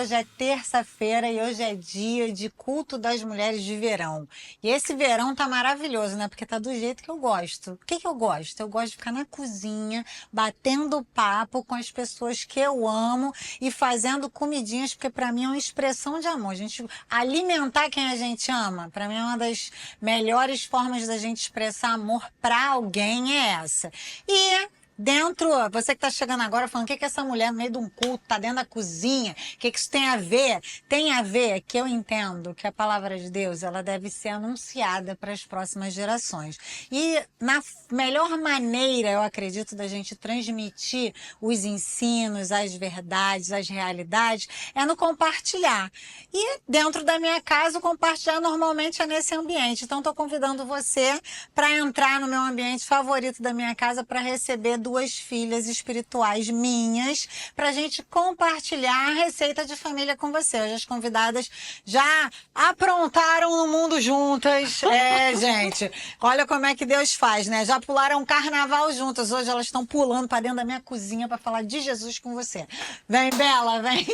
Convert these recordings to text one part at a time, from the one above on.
hoje é terça-feira e hoje é dia de culto das mulheres de verão. E esse verão tá maravilhoso, né? Porque tá do jeito que eu gosto. O que que eu gosto? Eu gosto de ficar na cozinha, batendo papo com as pessoas que eu amo e fazendo comidinhas, porque pra mim é uma expressão de amor. A gente alimentar quem a gente ama, pra mim é uma das melhores formas da gente expressar amor pra alguém é essa. E dentro, você que está chegando agora falando o que que essa mulher no meio de um culto tá dentro da cozinha, o que que isso tem a ver? Tem a ver que eu entendo que a palavra de Deus ela deve ser anunciada para as próximas gerações. E na melhor maneira, eu acredito, da gente transmitir os ensinos, as verdades, as realidades, é no compartilhar. E dentro da minha casa, o compartilhar normalmente é nesse ambiente. Então, estou convidando você para entrar no meu ambiente favorito da minha casa para receber duas filhas espirituais minhas para a gente compartilhar a receita de família com você. Hoje as convidadas já aprontaram no mundo juntas. É, gente, olha como é que Deus faz, né? Já pularam um carnaval juntas. Hoje elas estão pulando para dentro da minha cozinha para falar de Jesus com você. Vem, Bela, vem.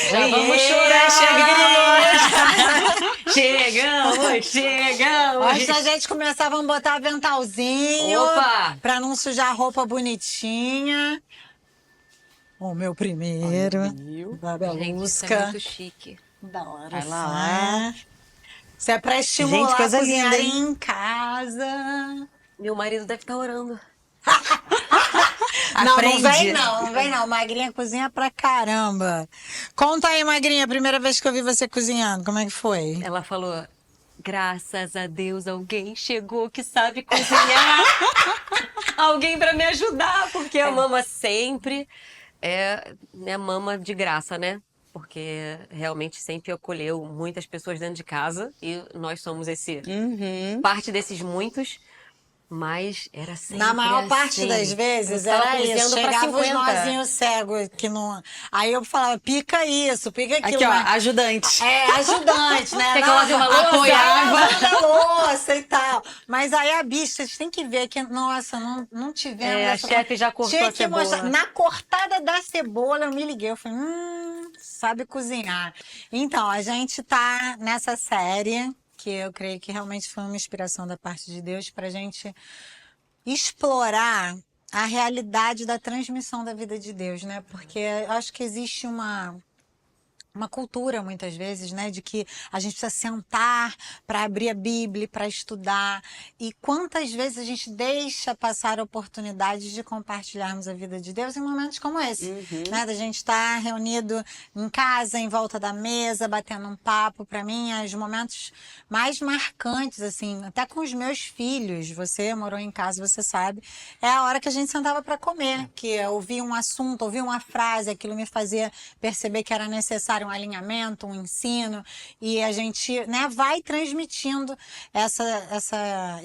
Já vamos chorar, chegamos! Chegamos! Antes da gente começar, vamos botar aventalzinho. Opa! Pra não sujar a roupa bonitinha. O meu primeiro. Da Gente, isso é Belusca. muito chique. Da hora. Vai lá. Isso é pra estimular Gente, coisa a linda, cozinhar hein? em casa. Meu marido deve estar orando. Não, Aprende. não vem não. Magrinha cozinha pra caramba. Conta aí, Magrinha, a primeira vez que eu vi você cozinhando, como é que foi? Ela falou, graças a Deus, alguém chegou que sabe cozinhar. Alguém pra me ajudar, porque a mama sempre é mama de graça, né? Porque realmente sempre acolheu muitas pessoas dentro de casa e nós somos parte desses muitos. Mas era sempre Na maior parte assim. das vezes Eu tava era isso. cozinhando pra Chegava os 50. nozinhos cegos que não. Aí eu falava, pica isso, pica aquilo. Aqui, ó, mas- ajudante. É, ajudante, né? Quer que eu lave uma louça? Apoiava. Lavando a louça e tal. Mas aí a bicha, vocês têm que ver que, nossa, não tivemos. É, a essa- chefe já cortou Tinha a que cebola. mostrar. Na cortada da cebola, eu me liguei. Eu falei, sabe cozinhar. Então, a gente tá nessa série, que eu creio que realmente foi uma inspiração da parte de Deus, pra gente explorar a realidade da transmissão da vida de Deus, né? Porque eu acho que existe uma cultura, muitas vezes, né, de que a gente precisa sentar para abrir a Bíblia, para estudar. E quantas vezes a gente deixa passar a oportunidade de compartilharmos a vida de Deus em momentos como esse, né? Da gente estar reunido em casa, em volta da mesa, batendo um papo. Para mim, os momentos mais marcantes, assim, até com os meus filhos, você morou em casa, você sabe, é a hora que a gente sentava para comer, que eu ouvia um assunto, ouvia uma frase, aquilo me fazia perceber que era necessário um alinhamento, um ensino, e a gente, né, vai transmitindo essa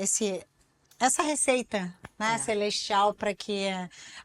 receita, né, celestial para que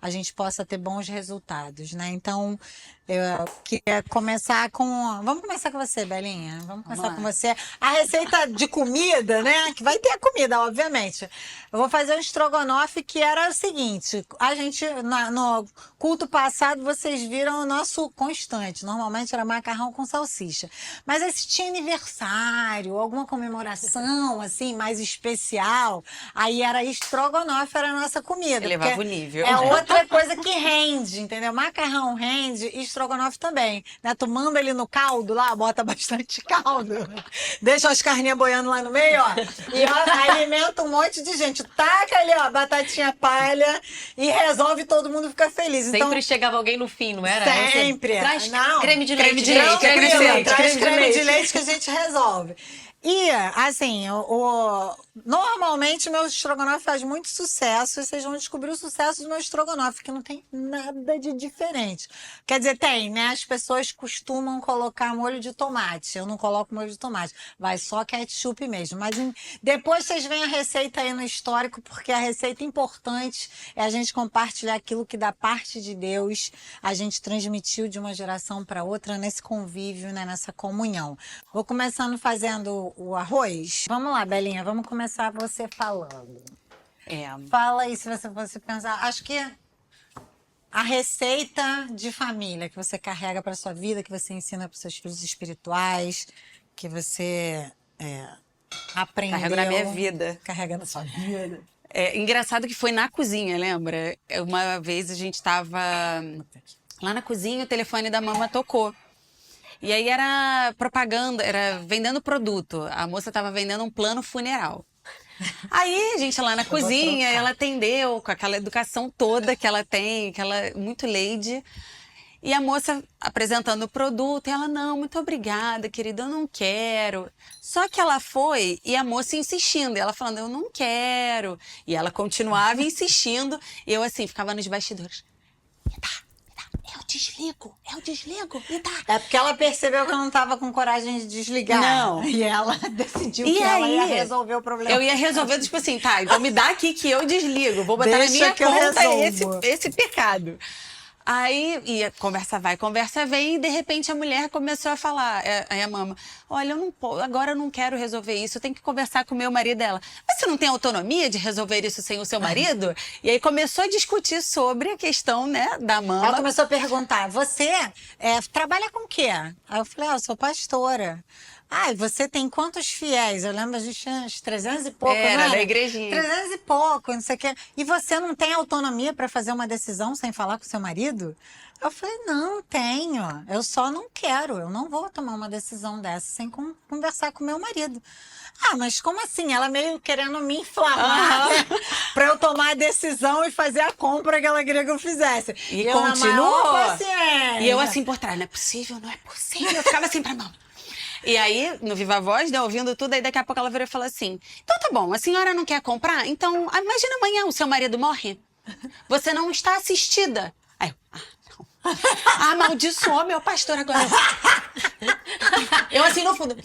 a gente possa ter bons resultados, né? Então, eu queria começar com... Vamos começar com você, Belinha. Vamos começar com você. A receita de comida, né? Que vai ter a comida, obviamente. Eu vou fazer um estrogonofe que era o seguinte. A gente, no culto passado, vocês viram o nosso constante. Normalmente era macarrão com salsicha. Mas se tinha aniversário, alguma comemoração, assim, mais especial, aí era estrogonofe, era a nossa comida. Elevava porque o nível. É outra coisa que rende, entendeu? Macarrão rende e estrogonofe também, né? Tu manda ele no caldo lá, bota bastante caldo, deixa as carninhas boiando lá no meio, ó, e ó, alimenta um monte de gente. Taca ali, ó, batatinha palha e resolve, todo mundo fica feliz. Então, Sempre chegava alguém no fim, não era? sempre. Traz Não, creme de leite. Tranquilo, creme de leite. traz creme de leite que a gente resolve. E, assim, normalmente meu estrogonofe faz muito sucesso e vocês vão descobrir o sucesso do meu estrogonofe, que não tem nada de diferente. Quer dizer, tem, né? As pessoas costumam colocar molho de tomate. Eu não coloco molho de tomate. Vai só ketchup mesmo. Mas depois vocês veem a receita aí no histórico, porque a receita importante é a gente compartilhar aquilo que da parte de Deus a gente transmitiu de uma geração para outra nesse convívio, né? Nessa comunhão. Vou começando fazendo o arroz. Vamos lá, Belinha, vamos começar você falando. É. Fala aí se você fosse pensar. Acho que a receita de família que você carrega para sua vida, que você ensina para seus filhos espirituais, que você aprendeu. Carrego na minha vida. Carrega na sua vida. É engraçado que foi na cozinha, lembra? Uma vez a gente estava lá na cozinha, o telefone da mama tocou. E aí era propaganda, era vendendo produto. A moça estava vendendo um plano funeral. Aí a gente lá na cozinha, ela atendeu com aquela educação toda que ela tem, aquela muito lady. E a moça apresentando o produto, e ela, não, muito obrigada, querida, eu não quero. Só que ela foi e a moça insistindo, e ela falando, eu não quero. E ela continuava insistindo, e eu assim, ficava nos bastidores. Me dá, eu desligo, me dá. É porque ela percebeu que eu não estava com coragem de desligar. Não. E ela decidiu E que ela ia aí, resolver o problema. Eu ia resolver, tipo assim, tá, então me dá aqui que eu desligo. Vou botar na Deixa minha que eu conta resolvo. esse pecado. Aí, conversa vai, conversa vem, e de repente a mulher começou a falar, aí a mama, olha, agora eu não quero resolver isso, eu tenho que conversar com o meu marido dela. Mas você não tem autonomia de resolver isso sem o seu marido? E aí começou a discutir sobre a questão, né, da mama. Ela começou a perguntar, você trabalha com o quê? Aí eu falei, eu sou pastora. Ah, e você tem quantos fiéis? Eu lembro, a gente tinha uns 300 e pouco, Era, não era? da igrejinha. 300 e pouco, não sei o quê. E você não tem autonomia para fazer uma decisão sem falar com seu marido? Eu falei, não tenho. Eu só não quero. Eu não vou tomar uma decisão dessa sem conversar com meu marido. Ah, mas como assim? Ela meio querendo me inflamar, né? Pra eu tomar a decisão e fazer a compra que ela queria que eu fizesse. E eu, na continuou. maior paciência. E eu assim por trás, não é possível, não é possível. Eu ficava assim pra mão. E aí, no Viva Voz, né, ouvindo tudo, aí daqui a pouco ela virou e falou assim, então tá bom, a senhora não quer comprar? Então, imagina amanhã o seu marido morre. Você não está assistida. Aí eu, não. Amaldiçoou meu pastor agora. Eu assim no fundo,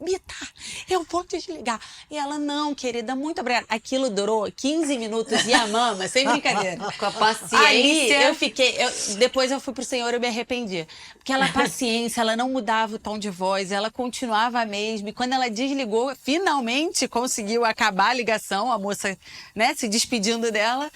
Mita, eu vou desligar. E ela, não, querida, muito obrigada. Aquilo durou 15 minutos e a mama, sem brincadeira. Com a paciência. Aí eu fiquei, depois eu fui pro Senhor e eu me arrependi. Porque ela, paciência, ela não mudava o tom de voz, ela continuava a mesma. E quando ela desligou, finalmente conseguiu acabar a ligação, a moça, né, se despedindo dela.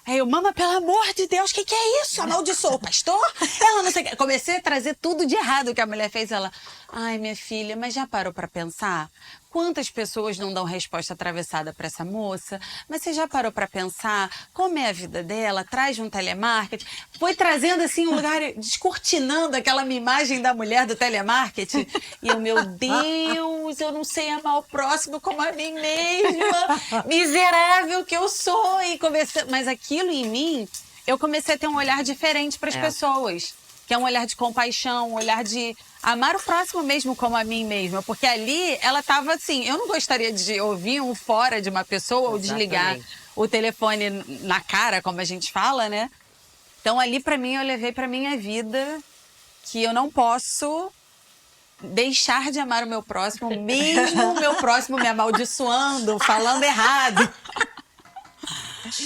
Aí eu, mama, pelo amor de Deus, o que é isso? Amaldiçoou o pastor? Ela não sei o que. Comecei a trazer tudo de errado que a mulher fez. Ela, ai, minha filha, mas já parou pra pensar? Quantas pessoas não dão resposta atravessada para essa moça? Mas você já parou para pensar como é a vida dela? Traz um telemarketing. Foi trazendo assim um lugar, descortinando aquela minha imagem da mulher do telemarketing. E eu, meu Deus, eu não sei amar o próximo como a mim mesma. Miserável que eu sou. E comecei, mas aquilo em mim, eu comecei a ter um olhar diferente para as pessoas. Que é um olhar de compaixão, um olhar de amar o próximo mesmo como a mim mesma. Porque ali, ela estava assim, eu não gostaria de ouvir um fora de uma pessoa ou desligar o telefone na cara, como a gente fala, né? Então ali, para mim, eu levei para minha vida que eu não posso deixar de amar o meu próximo, mesmo o meu próximo me amaldiçoando, falando errado.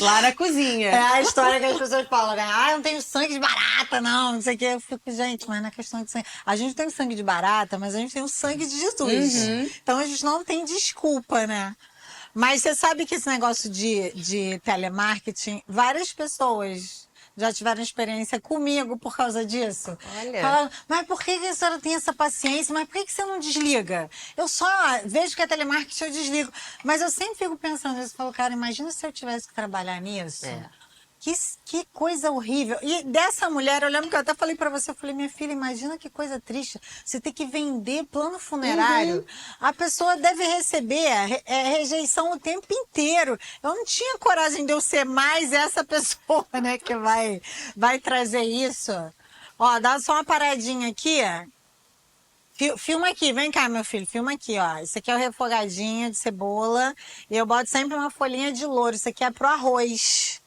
Lá na cozinha. É a história que as pessoas falam, né? Ah, eu não tenho sangue de barata, não sei o que. Eu fico, gente, mas não é questão de sangue. A gente tem o sangue de barata, mas a gente tem o sangue de Jesus. Então a gente não tem desculpa, né? Mas você sabe que esse negócio de telemarketing, várias pessoas já tiveram experiência comigo por causa disso. Olha. Falaram, mas por que a senhora tem essa paciência? Mas por que você não desliga? Eu só vejo que é telemarketing, eu desligo. Mas eu sempre fico pensando nisso. Eu falo, cara, imagina se eu tivesse que trabalhar nisso. Que coisa horrível. E dessa mulher, eu lembro que eu até falei pra você, eu falei, minha filha, imagina que coisa triste. Você ter que vender plano funerário. A pessoa deve receber rejeição o tempo inteiro. Eu não tinha coragem de eu ser mais essa pessoa, né, que vai trazer isso. Ó, dá só uma paradinha aqui, filma aqui, vem cá, meu filho, filma aqui, ó. Isso aqui é o refogadinho de cebola. E eu boto sempre uma folhinha de louro. Isso aqui é pro arroz.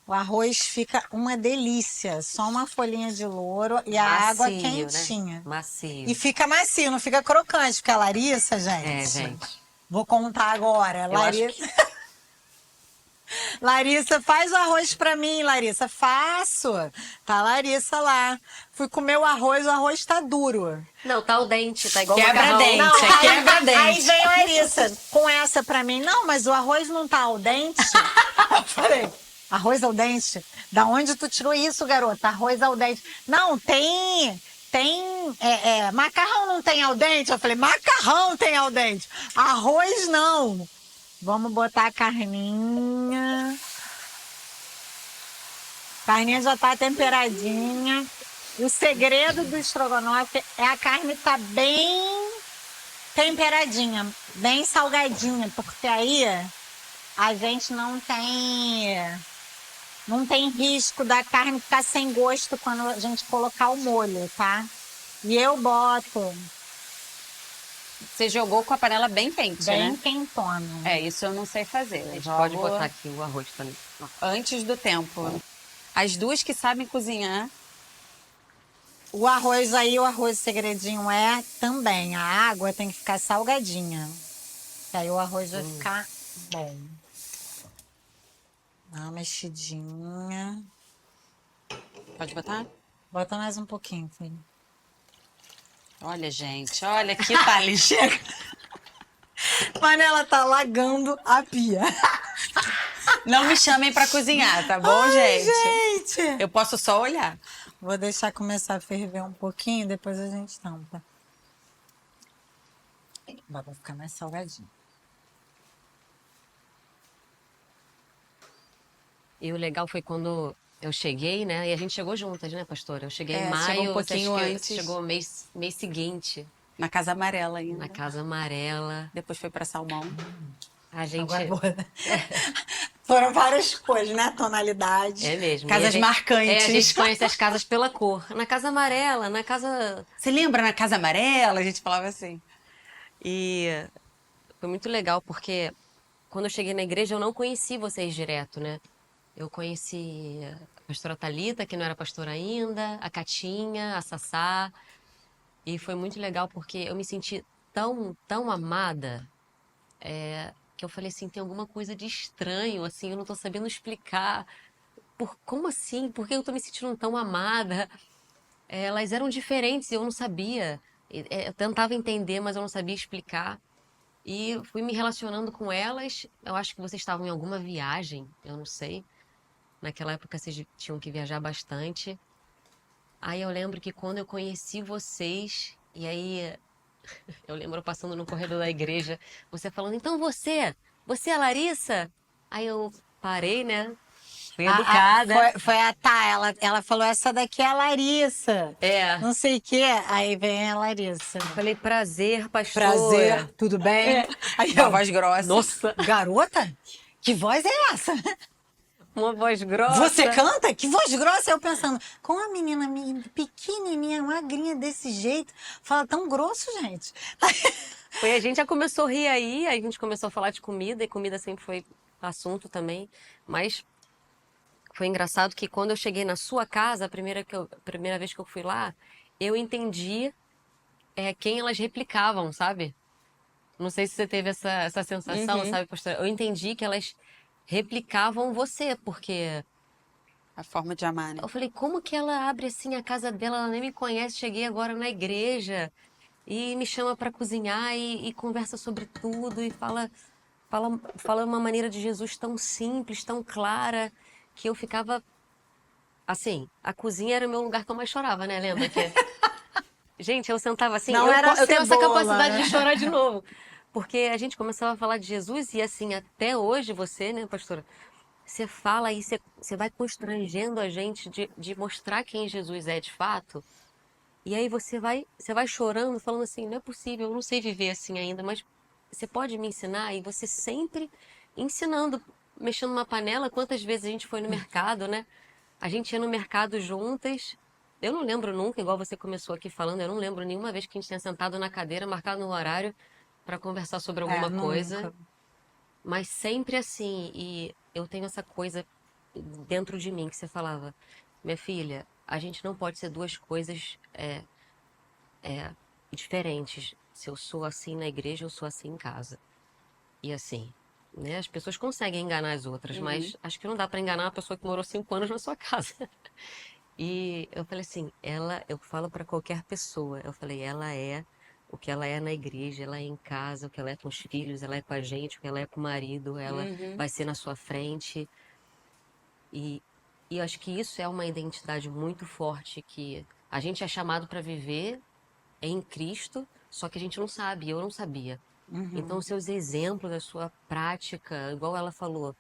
O arroz fica uma delícia. Só uma folhinha de louro e a água quentinha. Né? Macio. E fica macio, não fica crocante. Porque a Larissa, gente... É, gente. Vou contar agora. Larissa... Larissa, faz o arroz pra mim, Larissa. Faço. Tá a Larissa lá. Fui comer o arroz tá duro. Não, tá o dente, tá igual Quebra-dente, macarrão. é quebra-dente. Aí vem a Larissa com essa pra mim. Não, mas o arroz não tá al dente. Eu falei, Arroz ao dente? Da onde tu tirou isso, garota? Arroz ao dente. Não, macarrão não tem al dente? Eu falei, macarrão tem al dente. Arroz não. Vamos botar a carninha. Carninha já tá temperadinha. E o segredo do estrogonofe é a carne tá bem temperadinha, bem salgadinha, porque aí a gente não tem risco da carne ficar sem gosto quando a gente colocar o molho, tá? E eu boto Você jogou com a panela bem quente, bem né? quentona. É, isso eu não sei fazer. A Eu gente jogo pode botar aqui o arroz também. antes do tempo. As duas que sabem cozinhar. O arroz aí, o arroz segredinho é também. A água tem que ficar salgadinha. Que aí o arroz vai ficar bom. Dá uma mexidinha. Pode botar? Bota mais um pouquinho, filho. Olha, gente, olha que talher. Chega. A panela tá alagando a pia. Não me chamem pra cozinhar, tá bom, gente? Gente! Eu posso só olhar. Vou deixar começar a ferver um pouquinho, depois a gente tampa. Vai ficar mais salgadinho. E o legal foi quando eu cheguei, né? E a gente chegou juntas, né, pastora? Eu cheguei em maio, chegou um você pouquinho acha que antes. chegou mês seguinte, Na Casa Amarela ainda. na Casa Amarela. Depois foi pra Salmão. A gente... Agora, foram várias cores, né? Tonalidade. É mesmo. Casas E a gente- marcantes. a gente conhece as casas pela cor. Na Casa Amarela, na Casa... Você lembra na Casa Amarela? A gente falava assim. E foi muito legal, porque quando eu cheguei na igreja, eu não conheci vocês direto, né? Eu conheci a pastora Thalita, que não era pastora ainda, a Catinha, a Sassá. E foi muito legal, porque eu me senti tão amada, que eu falei assim, tem alguma coisa de estranho, assim, eu não tô sabendo explicar. Como assim? Por que eu tô me sentindo tão amada? Elas eram diferentes e eu não sabia. Eu tentava entender, mas eu não sabia explicar. E fui me relacionando com elas. Eu acho que vocês estavam em alguma viagem, eu não sei. Naquela época vocês tinham que viajar bastante. Aí eu lembro que quando eu conheci vocês, e aí eu lembro eu passando no corredor da igreja, você falando, então você é a Larissa? Aí eu parei, né? Fui educada. Foi a Tá, ela falou, essa daqui é a Larissa. É. Não sei o quê. Aí vem a Larissa. Falei, prazer, pastora. Prazer, tudo bem? Aí Uma eu, voz grossa. Nossa, garota? Que voz é essa? uma voz grossa. Você canta? Que voz grossa? Eu pensando, com a menina pequenininha, magrinha desse jeito, fala tão grosso, gente. Foi, a gente já começou a rir aí, aí a gente começou a falar de comida, e comida sempre foi assunto também. Mas foi engraçado que quando eu cheguei na sua casa, a primeira vez que eu fui lá, eu entendi quem elas replicavam, sabe? Não sei se você teve essa sensação, sabe, pastora? Eu entendi que elas replicavam você, porque A forma de amar, né? eu falei, como que ela abre assim a casa dela, ela nem me conhece, cheguei agora na igreja e me chama para cozinhar e conversa sobre tudo e fala uma maneira de Jesus tão simples, tão clara, que eu ficava assim, a cozinha era o meu lugar que eu mais chorava, né? Lembra que gente, eu sentava assim, Não eu, era eu tenho essa cebola, capacidade né? de chorar de novo. Porque a gente começava a falar de Jesus e assim, até hoje você, né, pastora, você fala e você vai constrangendo a gente de mostrar quem Jesus é de fato. E aí você vai chorando, falando assim, não é possível, eu não sei viver assim ainda, mas você pode me ensinar? E você sempre ensinando, mexendo numa panela. Quantas vezes a gente foi no mercado, né? A gente ia no mercado juntas. Eu não lembro nunca, igual você começou aqui falando, eu não lembro nenhuma vez que a gente tenha sentado na cadeira, marcado no horário para conversar sobre alguma coisa. Nunca. Mas sempre assim, e eu tenho essa coisa dentro de mim que você falava, minha filha, a gente não pode ser duas coisas diferentes. Se eu sou assim na igreja, eu sou assim em casa. E assim, né? As pessoas conseguem enganar as outras, mas acho que não dá para enganar uma pessoa que morou 5 anos na sua casa. E eu falei assim, eu falo para qualquer pessoa, eu falei, ela é o que ela é na igreja, ela é em casa, o que ela é com os filhos, ela é com a gente, o que ela é com o marido, ela vai ser na sua frente. E, e eu acho que isso é uma identidade muito forte que a gente é chamado para viver em Cristo, só que a gente não sabe, eu não sabia. Então, os seus exemplos, a sua prática, igual ela falou,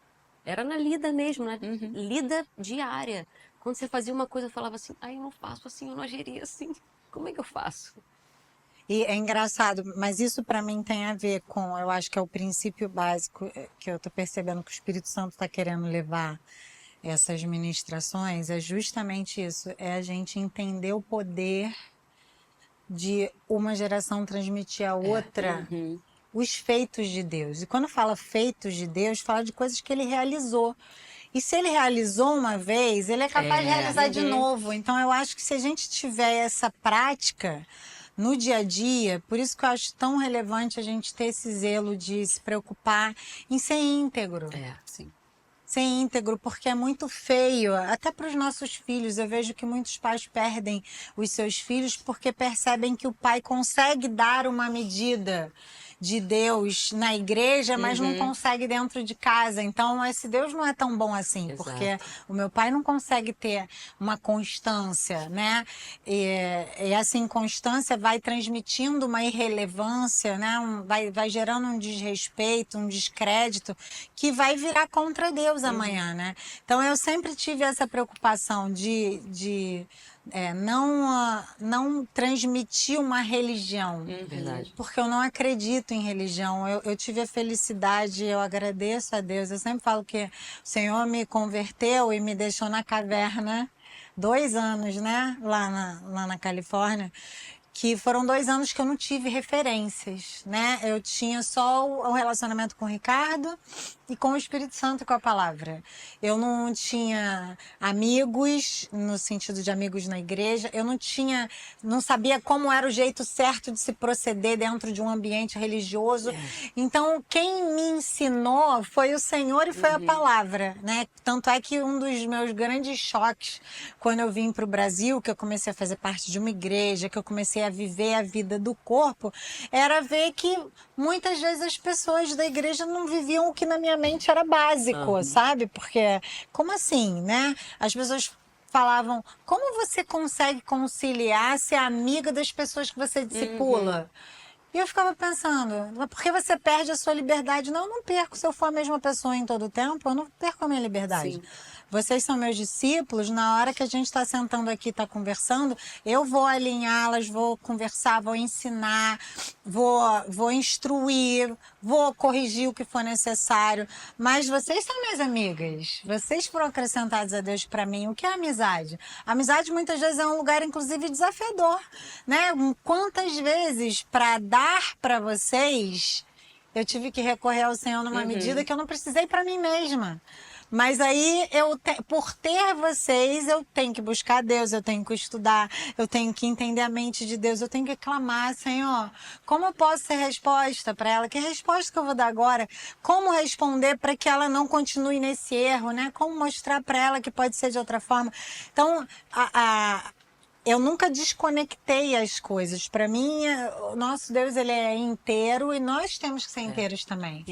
era na lida mesmo, né? Lida diária. Quando você fazia uma coisa, eu falava assim, ai, eu não faço assim, eu não agiria assim. Como é que eu faço? E é engraçado, mas isso para mim tem a ver com, eu acho que é o princípio básico que eu tô percebendo que o Espírito Santo está querendo levar essas ministrações, é justamente isso, é a gente entender o poder de uma geração transmitir à outra os feitos de Deus. E quando fala feitos de Deus, fala de coisas que ele realizou. E se ele realizou uma vez, ele é capaz de realizar de novo. Então eu acho que se a gente tiver essa prática no dia a dia, por isso que eu acho tão relevante a gente ter esse zelo de se preocupar em ser íntegro. Sim. Ser íntegro, porque é muito feio, até para os nossos filhos. Eu vejo que muitos pais perdem os seus filhos porque percebem que o pai consegue dar uma medida de Deus na igreja, mas não consegue dentro de casa. Então, esse Deus não é tão bom assim, Exato. porque o meu pai não consegue ter uma constância, né? E essa inconstância vai transmitindo uma irrelevância, né? Vai gerando um desrespeito, um descrédito, que vai virar contra Deus amanhã, né? Então, eu sempre tive essa preocupação de não transmitir uma religião. Verdade. Porque eu não acredito em religião. Eu tive a felicidade, eu agradeço a Deus. Eu sempre falo que o Senhor me converteu e me deixou na caverna 2 anos, né? Lá na Califórnia. Que foram 2 anos que eu não tive referências, né? Eu tinha só o relacionamento com o Ricardo e com o Espírito Santo e com a palavra. Eu não tinha amigos, no sentido de amigos na igreja. Eu não sabia como era o jeito certo de se proceder dentro de um ambiente religioso. Então, quem me ensinou foi o Senhor e foi a palavra, né? Tanto é que um dos meus grandes choques, quando eu vim para o Brasil, que eu comecei a fazer parte de uma igreja, que eu comecei a viver a vida do corpo, era ver que muitas vezes as pessoas da igreja não viviam o que na minha mente era básico, sabe? Porque, como assim, né? As pessoas falavam, como você consegue conciliar ser amiga das pessoas que você discipula? E eu ficava pensando, mas por que você perde a sua liberdade? Não, eu não perco. Se eu for a mesma pessoa em todo o tempo, eu não perco a minha liberdade. Sim. Vocês são meus discípulos, na hora que a gente está sentando aqui, está conversando, eu vou alinhá-las, vou conversar, vou ensinar, vou instruir, vou corrigir o que for necessário. Mas vocês são minhas amigas. Vocês foram acrescentados a Deus para mim. O que é amizade? Amizade muitas vezes é um lugar, inclusive, desafiador, né? Quantas vezes para dar para vocês, eu tive que recorrer ao Senhor numa medida que eu não precisei para mim mesma. Mas aí, por ter vocês, eu tenho que buscar Deus, eu tenho que estudar, eu tenho que entender a mente de Deus, eu tenho que clamar, Senhor, como eu posso ser resposta para ela? Que resposta que eu vou dar agora? Como responder para que ela não continue nesse erro, né? Como mostrar para ela que pode ser de outra forma? Então, eu nunca desconectei as coisas. Para mim, o nosso Deus, ele é inteiro e nós temos que ser inteiros também.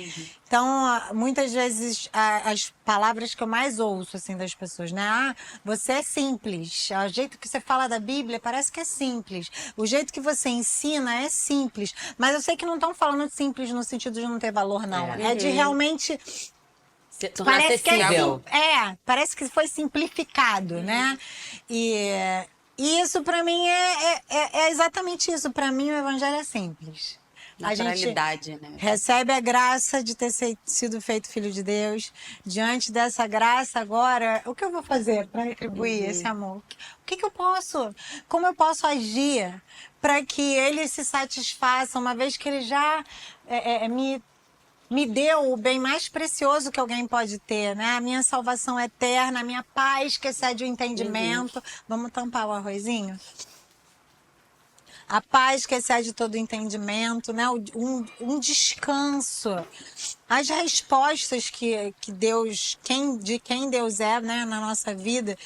Então, muitas vezes, as palavras que eu mais ouço, assim, das pessoas, né? Ah, você é simples. O jeito que você fala da Bíblia parece que é simples. O jeito que você ensina é simples. Mas eu sei que não estão falando de simples no sentido de não ter valor, não. É de realmente... Tornar acessível. Parece que foi simplificado, né? E isso para mim é exatamente isso. Para mim o evangelho é simples. A gente Naturalidade, né? recebe a graça de ter sido feito filho de Deus. Diante dessa graça agora, o que eu vou fazer para retribuir esse amor? O que eu posso? Como eu posso agir para que ele se satisfaça, uma vez que ele já me deu o bem mais precioso que alguém pode ter, né? A minha salvação eterna, a minha paz que excede o entendimento. Vamos tampar o arrozinho? A paz que excede todo o entendimento, né? Um descanso. As respostas que Deus, de quem Deus é, né, na nossa vida.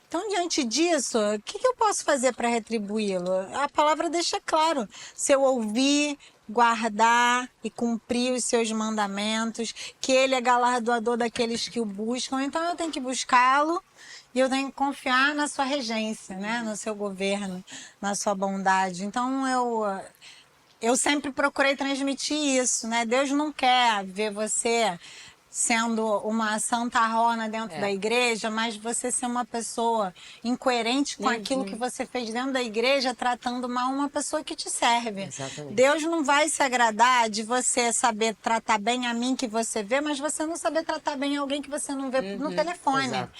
Então, diante disso, o que eu posso fazer para retribuí-lo? A palavra deixa claro. Se eu ouvir, guardar e cumprir os seus mandamentos, que ele é galardoador daqueles que o buscam. Então eu tenho que buscá-lo e eu tenho que confiar na sua regência, né? No seu governo, na sua bondade. Então eu sempre procurei transmitir isso, né? Deus não quer ver você sendo uma santarrona dentro da igreja, mas você ser uma pessoa incoerente com aquilo que você fez dentro da igreja, tratando mal uma pessoa que te serve. Exatamente. Deus não vai se agradar de você saber tratar bem a mim que você vê, mas você não saber tratar bem alguém que você não vê no telefone. Exato.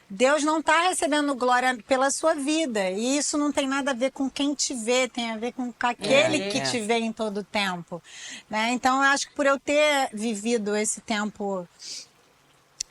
Deus não está recebendo glória pela sua vida. E isso não tem nada a ver com quem te vê, tem a ver com aquele que te vê em todo o tempo. Né? Então, eu acho que por eu ter vivido esse tempo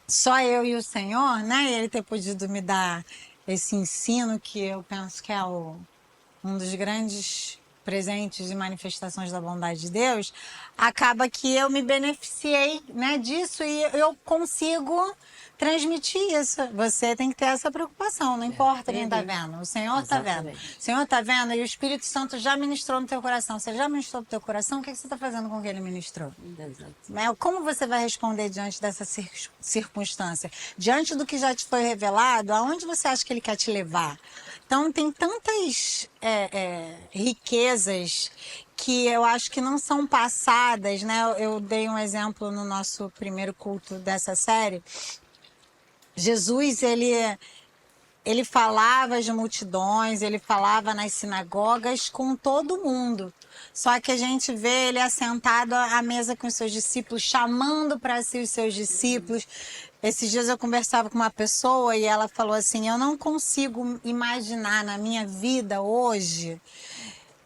só eu e o Senhor, né? E Ele ter podido me dar esse ensino, que eu penso que é um dos grandes presentes e manifestações da bondade de Deus, acaba que eu me beneficiei, né, disso e eu consigo transmitir isso. Você tem que ter essa preocupação, não importa quem está vendo. O Senhor está vendo. O Senhor está vendo e o Espírito Santo já ministrou no teu coração. Você já ministrou no teu coração, o que você está fazendo com o que ele ministrou? Exato. Né? Como você vai responder diante dessa circunstância? Diante do que já te foi revelado, aonde você acha que ele quer te levar? Então, tem tantas riquezas que eu acho que não são passadas, né? Eu dei um exemplo no nosso primeiro culto dessa série. Jesus, ele falava às multidões, ele falava nas sinagogas com todo mundo. Só que a gente vê ele assentado à mesa com os seus discípulos, chamando para si os seus discípulos. Esses dias eu conversava com uma pessoa e ela falou assim, eu não consigo imaginar na minha vida hoje,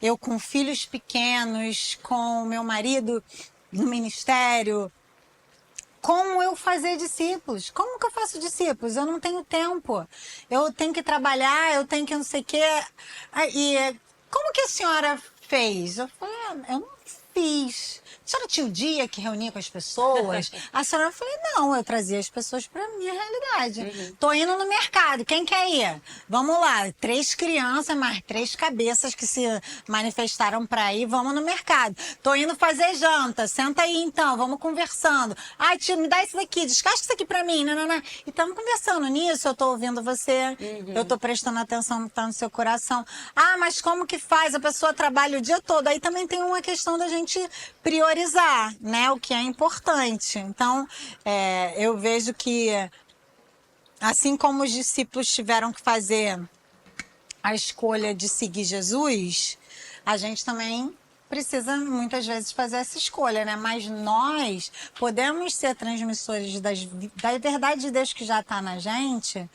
eu com filhos pequenos, com meu marido no ministério, como eu fazer discípulos? Como que eu faço discípulos? Eu não tenho tempo. Eu tenho que trabalhar, eu tenho que não sei o quê. E como que a senhora fez? Eu falei, eu não fiz. A senhora tinha o dia que reunia com as pessoas? A senhora, eu falei, não, eu trazia as pessoas para a minha realidade. Tô indo no mercado, quem quer ir? Vamos lá, 3 crianças, mais 3 cabeças que se manifestaram para ir, vamos no mercado. Tô indo fazer janta, senta aí então, vamos conversando. Ai, tio, me dá isso daqui, descasca isso aqui para mim, nanana. E estamos conversando nisso, eu tô ouvindo você, eu tô prestando atenção no que tá no seu coração. Ah, mas como que faz? A pessoa trabalha o dia todo. Aí também tem uma questão da gente priorizar, né, o que é importante. Então, eu vejo que, assim como os discípulos tiveram que fazer a escolha de seguir Jesus, a gente também precisa muitas vezes fazer essa escolha, né? Mas nós podemos ser transmissores da verdade de Deus que já está na gente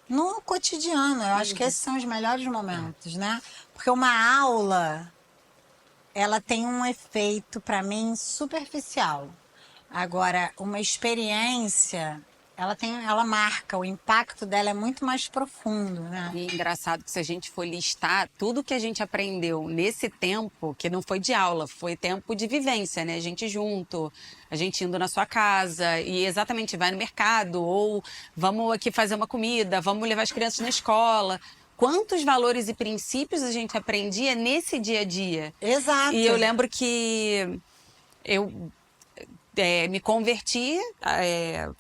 no cotidiano. Eu acho que esses são os melhores momentos, né? Porque uma aula, ela tem um efeito, para mim, superficial. Agora, uma experiência, ela marca, o impacto dela é muito mais profundo, né? E é engraçado que se a gente for listar tudo que a gente aprendeu nesse tempo, que não foi de aula, foi tempo de vivência, né? A gente junto, a gente indo na sua casa e exatamente vai no mercado ou vamos aqui fazer uma comida, vamos levar as crianças na escola. Quantos valores e princípios a gente aprendia nesse dia a dia. Exato. E eu lembro que eu me converti,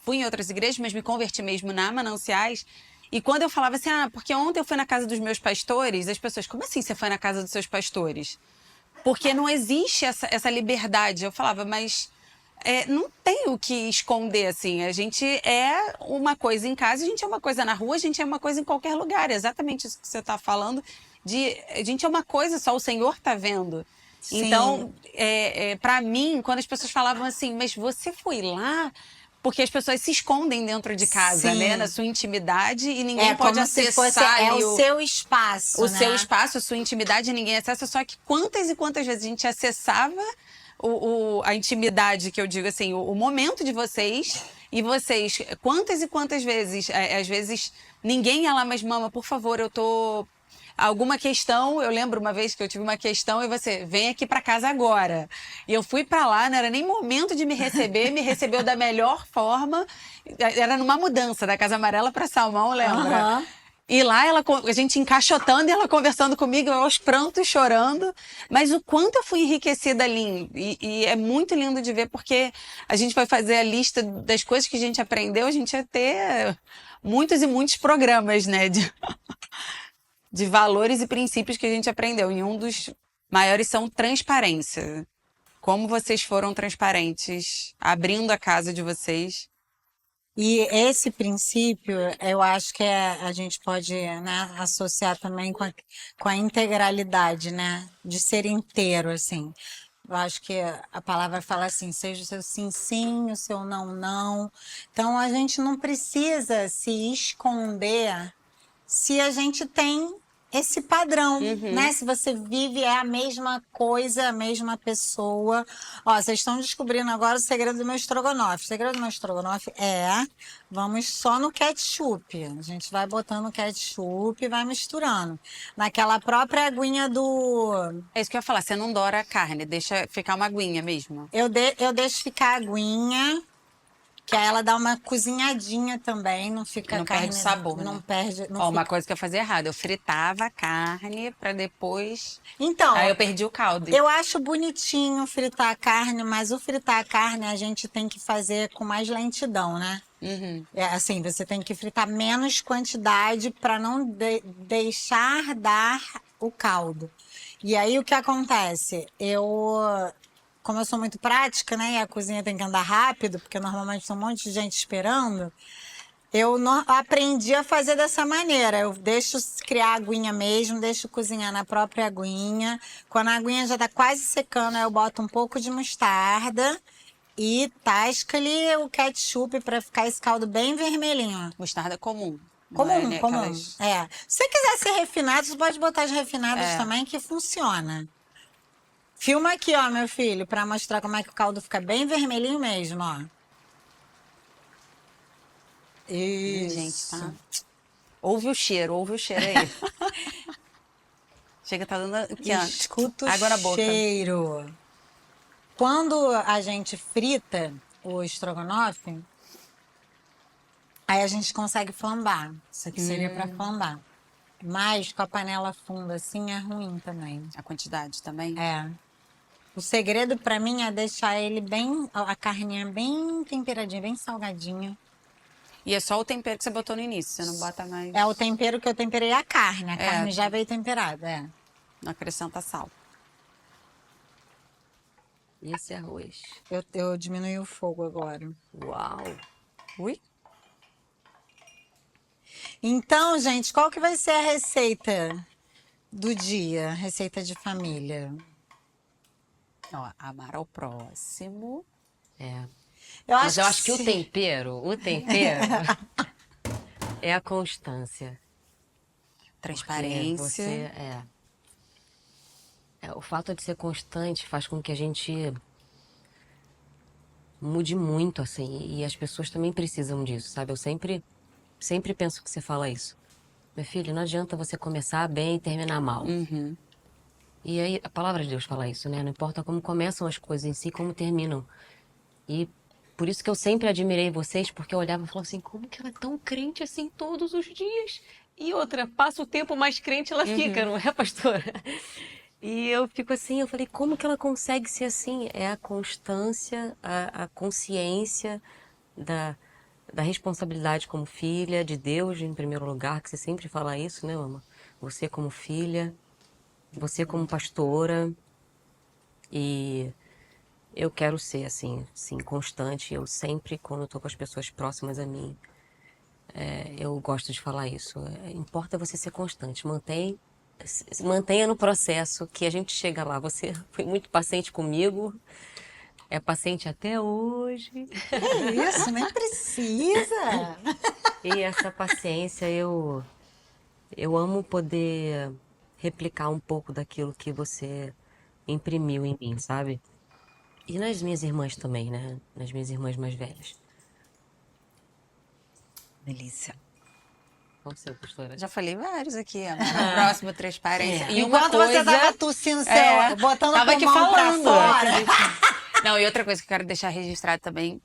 fui em outras igrejas, mas me converti mesmo na Mananciais. E quando eu falava assim, porque ontem eu fui na casa dos meus pastores, as pessoas, como assim você foi na casa dos seus pastores? Porque não existe essa liberdade. Eu falava, mas não tem o que esconder, assim. A gente é uma coisa em casa, a gente é uma coisa na rua, a gente é uma coisa em qualquer lugar. É exatamente isso que você está falando. A gente é uma coisa, só o Senhor está vendo. Sim. Então, para mim, quando as pessoas falavam assim, mas você foi lá? Porque as pessoas se escondem dentro de casa, Sim. né? Na sua intimidade e ninguém pode como se fosse, acessar. o seu espaço, o né? seu espaço, a sua intimidade, ninguém acessa. Só que quantas e quantas vezes a gente acessava a intimidade, que eu digo assim, o momento de vocês, e vocês, quantas e quantas vezes, às vezes, ninguém ia lá, mas mama, por favor, eu tô... Alguma questão, eu lembro uma vez que eu tive uma questão e você, vem aqui para casa agora. E eu fui para lá, não era nem momento de me recebeu da melhor forma. Era numa mudança da Casa Amarela para Salmão, lembra? Uhum. E lá a gente encaixotando e ela conversando comigo, eu aos prantos, chorando. Mas o quanto eu fui enriquecida ali. E é muito lindo de ver, porque a gente vai fazer a lista das coisas que a gente aprendeu, a gente vai ter muitos e muitos programas, né? De valores e princípios que a gente aprendeu. E um dos maiores são transparência. Como vocês foram transparentes, abrindo a casa de vocês. E esse princípio, eu acho que a gente pode, né, associar também com a integralidade, né? De ser inteiro, assim. Eu acho que a palavra fala assim, seja o seu sim, sim, o seu não, não. Então, a gente não precisa se esconder se a gente tem esse padrão, né? Se você vive é a mesma coisa, a mesma pessoa. Ó, vocês estão descobrindo agora o segredo do meu estrogonofe. O segredo do meu estrogonofe vamos só no ketchup. A gente vai botando ketchup e vai misturando. Naquela própria aguinha do... É isso que eu ia falar, você não doura a carne, deixa ficar uma aguinha mesmo. Eu deixo ficar a aguinha, que aí ela dá uma cozinhadinha também, não fica Não carne, perde sabor, não né? perde, não Ó, fica... uma coisa que eu fazia errado, eu fritava a carne pra depois... Então, Aí eu perdi o caldo. eu acho bonitinho fritar a carne, mas o fritar a carne a gente tem que fazer com mais lentidão, né? É, assim, você tem que fritar menos quantidade para não deixar dar o caldo. E aí o que acontece? Como eu sou muito prática, né? E a cozinha tem que andar rápido, porque normalmente tem um monte de gente esperando. Eu aprendi a fazer dessa maneira. Eu deixo criar a aguinha mesmo, deixo cozinhar na própria aguinha. Quando a aguinha já tá quase secando, aí eu boto um pouco de mostarda e tasco ali o ketchup para ficar esse caldo bem vermelhinho. Mostarda comum. Não Comum, é, né, comum. aquelas- É. Se você quiser ser refinado, você pode botar as refinadas também, que funciona. Filma aqui, ó, meu filho, para mostrar como é que o caldo fica bem vermelhinho mesmo, ó. Isso. Gente, tá? Ouve o cheiro aí. Chega, tá dando aqui, ó, Escuta o água na boca. cheiro. Quando a gente frita o estrogonofe, aí a gente consegue flambar. Isso aqui seria para flambar. Mas com a panela funda assim é ruim também. A quantidade também? É. O segredo para mim é deixar ele bem, a carninha bem temperadinha, bem salgadinha. E é só o tempero que você botou no início, você não bota mais... É o tempero que eu temperei a carne. A carne já veio temperada, é. Não acrescenta sal. E esse arroz? Eu diminui o fogo agora. Uau! Ui. Então, gente, qual que vai ser a receita do dia? Receita de família. Ó, amar ao próximo. É. Mas Mas eu acho que o tempero é a constância. Transparência. Você, o fato de ser constante faz com que a gente mude muito, assim, e as pessoas também precisam disso, sabe? Eu sempre penso que você fala isso. Meu filho, não adianta você começar bem e terminar mal. E aí, a palavra de Deus fala isso, né? Não importa como começam as coisas em si, como terminam. E por isso que eu sempre admirei vocês, porque eu olhava e falava assim, como que ela é tão crente assim todos os dias? E outra, passa o tempo mais crente ela fica, não é, pastora? E eu fico assim, eu falei, como que ela consegue ser assim? É a constância, a consciência da responsabilidade como filha de Deus, em primeiro lugar, que você sempre fala isso, né, mamãe? Você como filha, você como pastora, e eu quero ser assim, sim, constante. Eu sempre, quando eu tô com as pessoas próximas a mim, eu gosto de falar isso. Importa você ser constante, mantenha no processo que a gente chega lá. Você foi muito paciente comigo, é paciente até hoje. Que isso, nem precisa. E essa paciência, eu amo poder replicar um pouco daquilo que você imprimiu em mim, sabe? E nas minhas irmãs também, né? Nas minhas irmãs mais velhas. Delícia. Qual seu, pastora? Já falei vários aqui, amar ao próximo, transparência. E Enquanto você tava tossindo, botando tava o aqui pulmão pra falando. fora. Não, e outra coisa que eu quero deixar registrado também,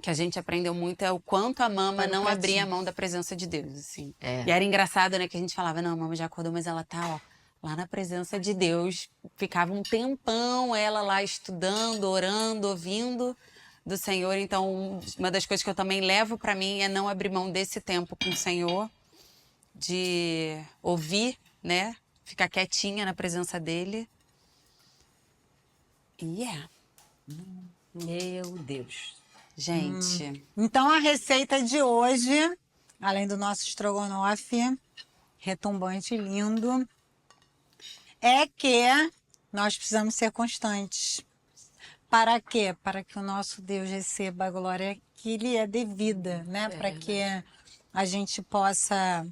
que a gente aprendeu muito é o quanto a mama não abria mão da presença de Deus, assim. E era engraçado, né, que a gente falava, não, a mama já acordou, mas ela tá, ó, lá na presença de Deus. Ficava um tempão ela lá estudando, orando, ouvindo do Senhor. Então, uma das coisas que eu também levo para mim é não abrir mão desse tempo com o Senhor, de ouvir, né, ficar quietinha na presença dele. Meu Deus. Gente, Então, a receita de hoje, além do nosso estrogonofe retumbante e lindo, é que nós precisamos ser constantes. Para quê? Para que o nosso Deus receba a glória que lhe é devida, né? Para que a gente possa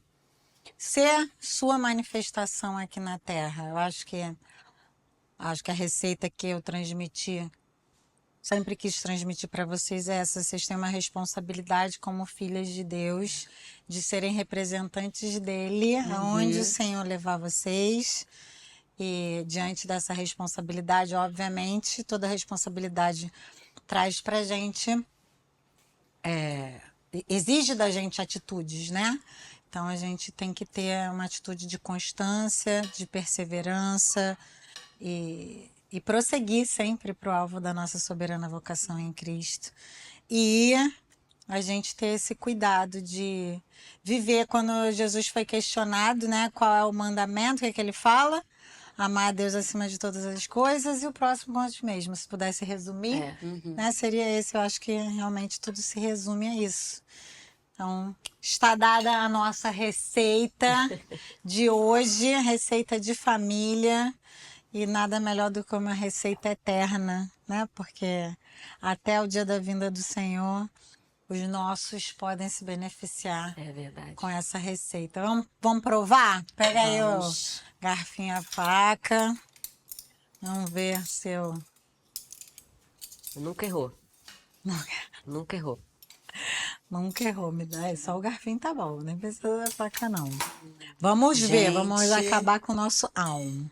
ser sua manifestação aqui na Terra. Eu acho que a receita que eu transmiti, sempre quis transmitir para vocês é essa. Vocês têm uma responsabilidade como filhas de Deus, de serem representantes dele, aonde o Senhor levar vocês. E diante dessa responsabilidade, obviamente, toda responsabilidade traz pra gente, exige da gente atitudes, né? Então a gente tem que ter uma atitude de constância, de perseverança e prosseguir sempre pro alvo da nossa soberana vocação em Cristo. E a gente ter esse cuidado de viver. Quando Jesus foi questionado, né, qual é o mandamento, o que ele fala? Amar a Deus acima de todas as coisas e o próximo como a gente mesmo. Se pudesse resumir, né, seria esse. Eu acho que realmente tudo se resume a isso. Então, está dada a nossa receita de hoje, receita de família, e nada melhor do que uma receita eterna, né? Porque até o dia da vinda do Senhor, os nossos podem se beneficiar com essa receita. Vamos provar? Pega aí o garfinho, a faca. Vamos ver se eu... Nunca errou. Nunca errou. Nunca errou, me dá. Só o garfinho tá bom, nem precisa da faca não. Vamos ver, vamos acabar com o nosso almo.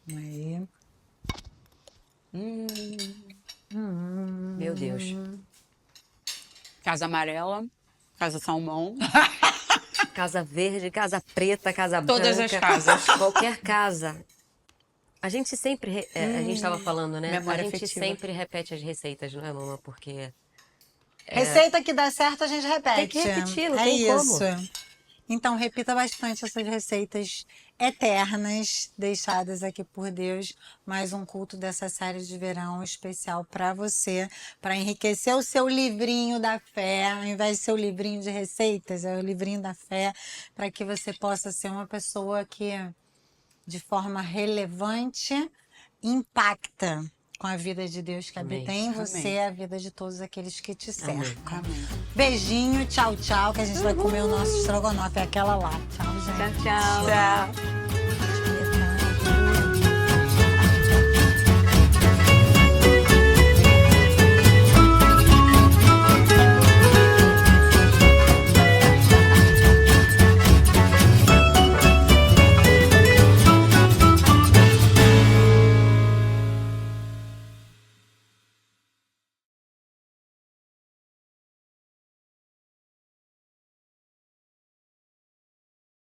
Aí. Meu Deus. casa amarela, casa salmão. Casa verde, casa preta, casa branca. Todas as casas. Qualquer casa. A gente sempre... a gente estava falando, né? Memória A gente afetiva. sempre repete as receitas, não é, mamãe? Porque... Receita que dá certo, a gente repete. Tem que repetir, não é tem isso. como. Então, repita bastante essas receitas eternas deixadas aqui por Deus. Mais um culto dessa série de verão especial para você, para enriquecer o seu livrinho da fé. Ao invés de ser o livrinho de receitas, é o livrinho da fé, para que você possa ser uma pessoa que, de forma relevante, impacta com a vida de Deus que habita em você, a vida de todos aqueles que te cercam. Beijinho, tchau, tchau, que a gente vai comer o nosso estrogonofe, aquela lá. Tchau, gente. Tchau, tchau. Tchau.